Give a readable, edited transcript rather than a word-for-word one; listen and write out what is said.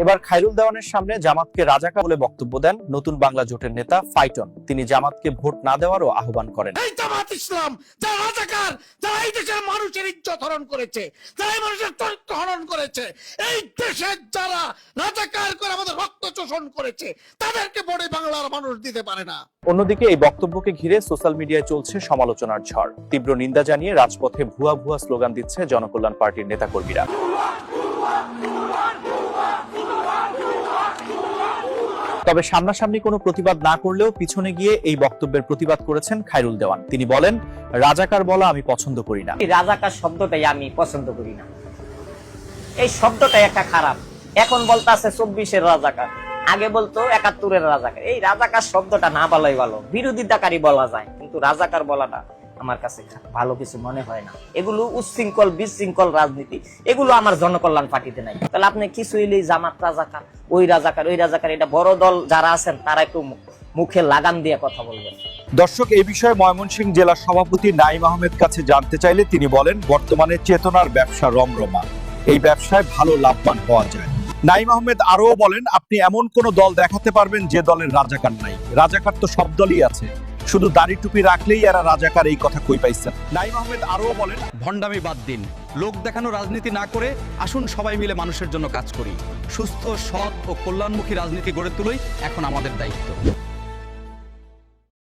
এবার খায়রুল দেওয়ানের সামনে জামাতকে রাজাকার বলে বক্তব্য দেন নতুন বাংলা জোটের নেতা ফাইটন। তিনি জামাতকে ভোট না দেওয়ারও আহ্বান করেন। এই জামাত ইসলাম যারা রাজাকার, যারা এই দেশের মানুষের ইজ্জত হরণ করেছে, যারা এই মানুষের চরিত্র হরণ করেছে, এই দেশের যারা রাজাকার করে আমাদের রক্ত শোষণ করেছে, তাদেরকে ভোটে বাংলার মানুষ দিতে পারে না। অন্যদিকে এই বক্তব্যকে ঘিরে সোশ্যাল মিডিয়ায় চলছে সমালোচনার ঝড়। তীব্র নিন্দা জানিয়ে রাজপথে ভুয়া ভুয়া স্লোগান দিচ্ছে জনকল্যাণ পার্টির নেতাকর্মীরা। তবে সামনাসামনি কোনো প্রতিবাদ না করলেও পিছনে গিয়ে এই বক্তব্যের প্রতিবাদ করেছেন খায়রুল দেওয়ান। তিনি বলেন, রাজাকার বলা আমি পছন্দ করি না। রাজাকার শব্দটাই আমি পছন্দ করি না। এই শব্দটাই একটা খারাপ। এখন বলতে আছে 24-এর রাজাকার, আগে বলতো 71-এর রাজাকার। এই রাজাকার শব্দটা না বলাই ভালো, বিরোধিতাকারী বলা যায়, কিন্তু রাজাকার বলাটা আমার কাছে ভালো কিছু মনে হয় না। এগুলো উচ্ছৃঙ্খল বিশৃঙ্খল রাজনীতি, এগুলো আমার জনকল্যাণ পার্টিতে নাই। তাহলে আপনি কিছু হইলেই জামাত রাজাকার, ওই রাজাকার, ওই রাজাকার, এটা বড় দল যারা আছেন তারা একটু মুখে লাগাম দিয়ে কথা বলবেন। দর্শক, এই বিষয়ে ময়মনসিংহ জেলা সভাপতি নাঈম আহমেদ কাছে জানতে চাইলে তিনি বলেন, বর্তমানে চেতনার ব্যবসা রমরমা, এই ব্যবসায় ভালো লাভবান হওয়া যায়। নাঈম আহমেদ আরো বলেন, আপনি এমন কোন দল দেখাতে পারবেন যে দলের রাজাকার নাই? রাজাকার তো সব দলই আছে, শুধু দাড়ি টুপি রাখলেই এরা রাজাকার, এই কথা কই পাইছেন? নাঈম আহমেদ আরো বলেন, ভণ্ডামি বাদ দিন, লোক দেখানো রাজনীতি না করে আসুন সবাই মিলে মানুষের জন্য কাজ করি। সুস্থ, সৎ ও কল্যাণমুখী রাজনীতি গড়ে তুলই এখন আমাদের দায়িত্ব।